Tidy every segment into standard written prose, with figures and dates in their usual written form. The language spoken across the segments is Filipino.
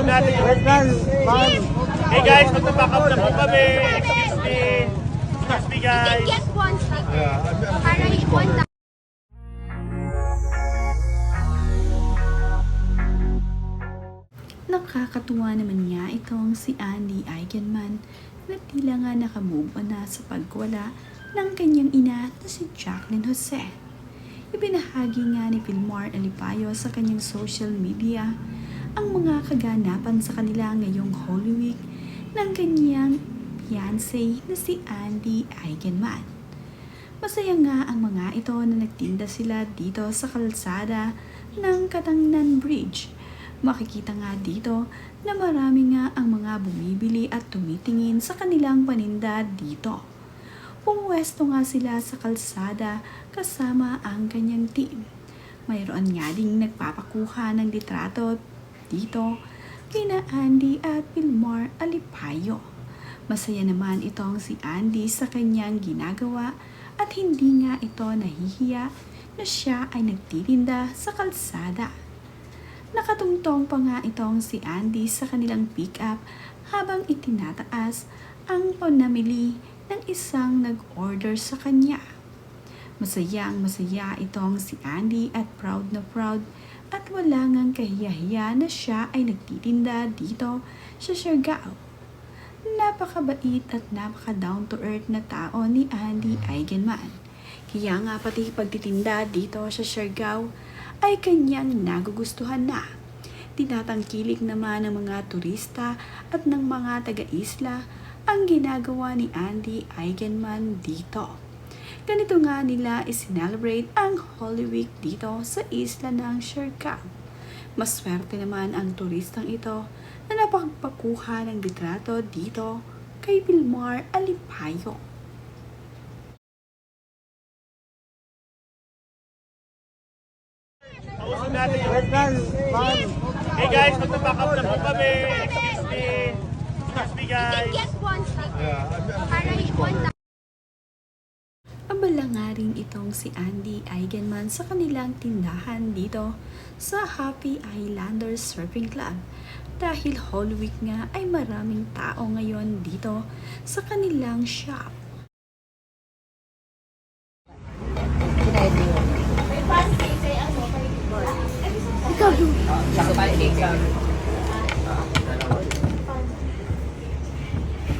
natin yung Hey guys, magpa-pack up na po kami. Excuse me. Excuse me guys. Get one stick. Para one time. Nakakatuwa naman nga itong si Andy Eigenman na tila nga nakamove on na sa pagwala ng kanyang ina na si Jacqueline Jose. Ibinahagi nga ni Vilmar Alipayo sa kanyang social media ang mga kaganapan sa kanila ngayong Holy Week ng kanyang fiancé na si Andy Eigenman. Masaya nga ang mga ito na nagtinda sila dito sa kalsada ng Katangnan Bridge. Makikita nga dito na marami nga ang mga bumibili at tumitingin sa kanilang paninda dito. Pumuwesto nga sila sa kalsada kasama ang kanyang team. Mayroon nga ding nagpapakuha ng litrato dito kina Andy at Vilmar Alipayo. Masaya naman itong si Andy sa kanyang ginagawa at hindi nga ito nahihiya na siya ay nagtitinda sa kalsada. Nakatungtong pa nga itong si Andy sa kanilang pick-up habang itinataas ang panamili ng isang nag-order sa kanya. Masaya itong si Andy at proud na proud at wala ngang kahiya-hiya na siya ay nagtitinda dito sa Siargao. Napakabait at napaka-down to earth na tao ni Andy Eigenman. Kaya nga pati pagtitinda dito sa Siargao ay kanyang nagugustuhan na. Tinatangkilik naman ng mga turista at ng mga taga-isla ang ginagawa ni Andy Eigenman dito. Ganito nga nila isinelebrate ang Holy Week dito sa isla ng Siargao. Maswerte naman ang turistang ito na napagpakuha ng litrato dito kay Vilmar Alipayo. Pausin natin yung Hey guys, magpa-pack up na po kami. Excuse me. Excuse me guys. Get one stick. Para one time. Abala nga rin itong si Andy Eigenman sa kanilang tindahan dito sa Happy Islanders Surfing Club dahil Holy Week nga ay maraming tao ngayon dito sa kanilang shop.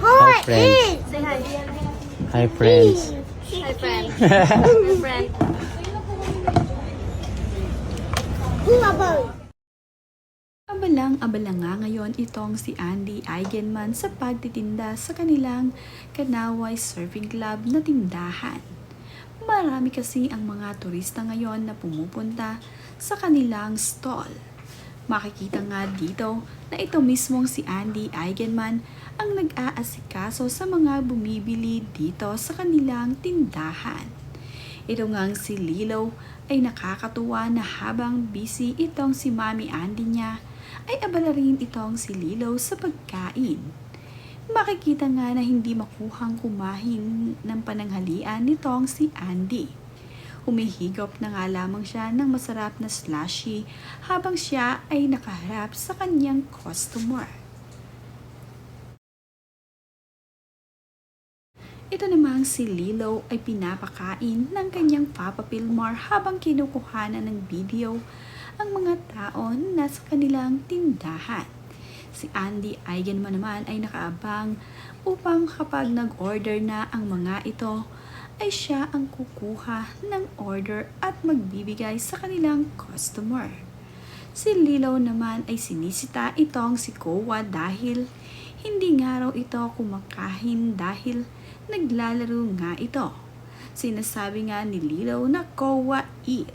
Hi friends. Say hi. Hi friends. Hi, friend. Hi, friend. Abalang-abala nga ngayon itong si Andy Eigenman sa pagtitinda sa kanilang Kanaway Surfing Club na tindahan. Marami kasi ang mga turista ngayon na pumupunta sa kanilang stall. Makikita nga dito na ito mismong si Andy Eigenman ang nag-aasikaso sa mga bumibili dito sa kanilang tindahan. Ito ngang si Lilo ay nakakatuwa na habang busy itong si Mami Andy niya ay abala rin itong si Lilo sa pagkain. Makikita nga na hindi makuhang kumain ng pananghalian nitong si Andy. Humihigop na nga lamang siya ng masarap na slushy habang siya ay nakaharap sa kanyang customer. Ito namang si Lilo ay pinapakain ng kanyang Papa Vilmar habang kinukuhanan ng video ang mga tao na nasa kanilang tindahan. Si Andy Eigenman naman ay nakaabang upang kapag nag-order na ang mga ito ay siya ang kukuha ng order at magbibigay sa kanilang customer. Si Lilo naman ay sinisita itong si Kowa dahil hindi nga raw ito kumakain dahil naglalaro nga ito. Sinasabi nga ni Lilo na Kowa eat.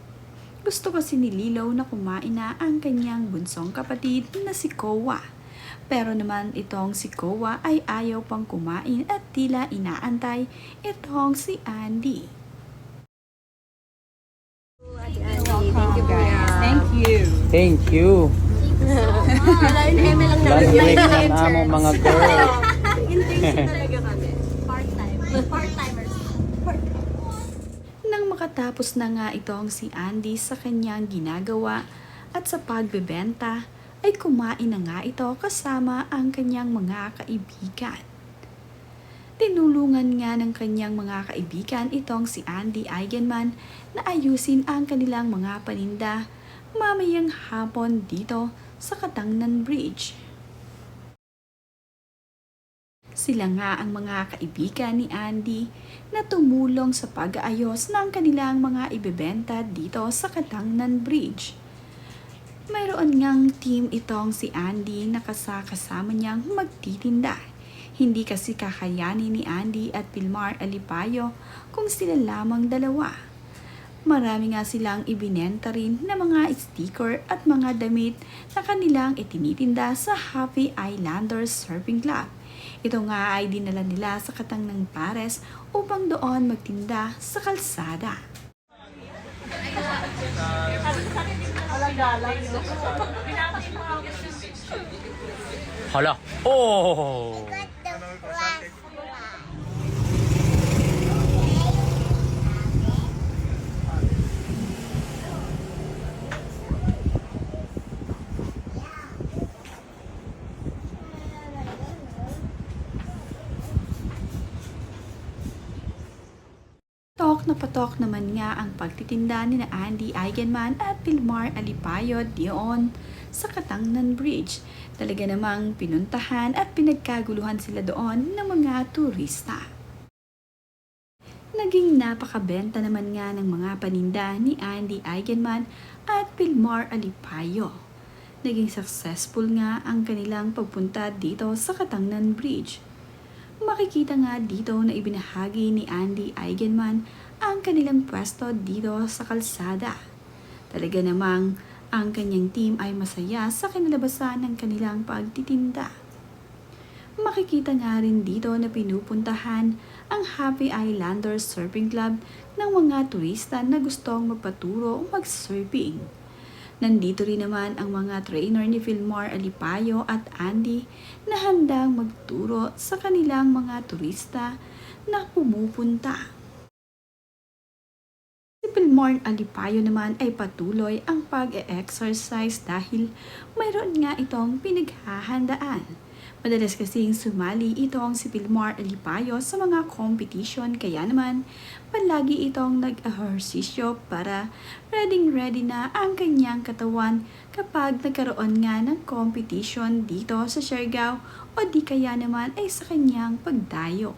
Gusto kasi ni Lilo na kumain na ang kanyang bunsong kapatid na si Kowa. Pero naman itong si Kowa ay ayaw pang kumain at tila inaantay itong si Andy. Thank you. Thank you. Last week na namo mga girl. Talaga kami. Part-time. Part-timers. Nang makatapos na nga itong si Andy sa kanyang ginagawa at sa pagbebenta, ay kumain na nga ito kasama ang kanyang mga kaibigan. Tinulungan nga ng kanyang mga kaibigan itong si Andy Eigenman na ayusin ang kanilang mga paninda mamayang hapon dito sa Katangnan Bridge. Sila nga ang mga kaibigan ni Andy na tumulong sa pag-aayos ng kanilang mga ibebenta dito sa Katangnan Bridge. Mayroon ngang team itong si Andy na kasama niyang magtitinda. Hindi kasi kakayanin ni Andy at Pilmar Alipayo kung sila lamang dalawa. Marami nga silang ibinenta rin na mga sticker at mga damit na kanilang itinitinda sa Happy Islanders Surfing Club. Ito nga ay dinala nila sa Katangnan Pares upang doon magtinda sa kalsada. Hala. Oh! Patok naman nga ang pagtitinda ni na Andy Eigenman at Pilmar Alipayo diyon sa Katangnan Bridge. Talaga namang pinuntahan at pinagkaguluhan sila doon ng mga turista. Naging napakabenta naman nga ng mga paninda ni Andy Eigenman at Pilmar Alipayo. Naging successful nga ang kanilang pagpunta dito sa Katangnan Bridge. Makikita nga dito na ibinahagi ni Andy Eigenman ang kanilang pwesto dito sa kalsada. Talaga namang ang kanyang team ay masaya sa kinalabasan ng kanilang pagtitinda. Makikita nga rin dito na pinupuntahan ang Happy Islanders Surfing Club ng mga turista na gustong magpaturo mag-surfing. Nandito rin naman ang mga trainer ni Pilmar Alipayo at Andy na handang magturo sa kanilang mga turista na pumupunta. Si Pilmar Alipayo naman ay patuloy ang pag-e-exercise dahil mayroon nga itong pinaghahandaan. Madalas kasing sumali itong si Pilmar Alipayo sa mga competition kaya naman palagi itong nag-ehersisyo para ready na ang kanyang katawan kapag nagkaroon nga ng competition dito sa Siargao o di kaya naman ay sa kanyang pagdayo.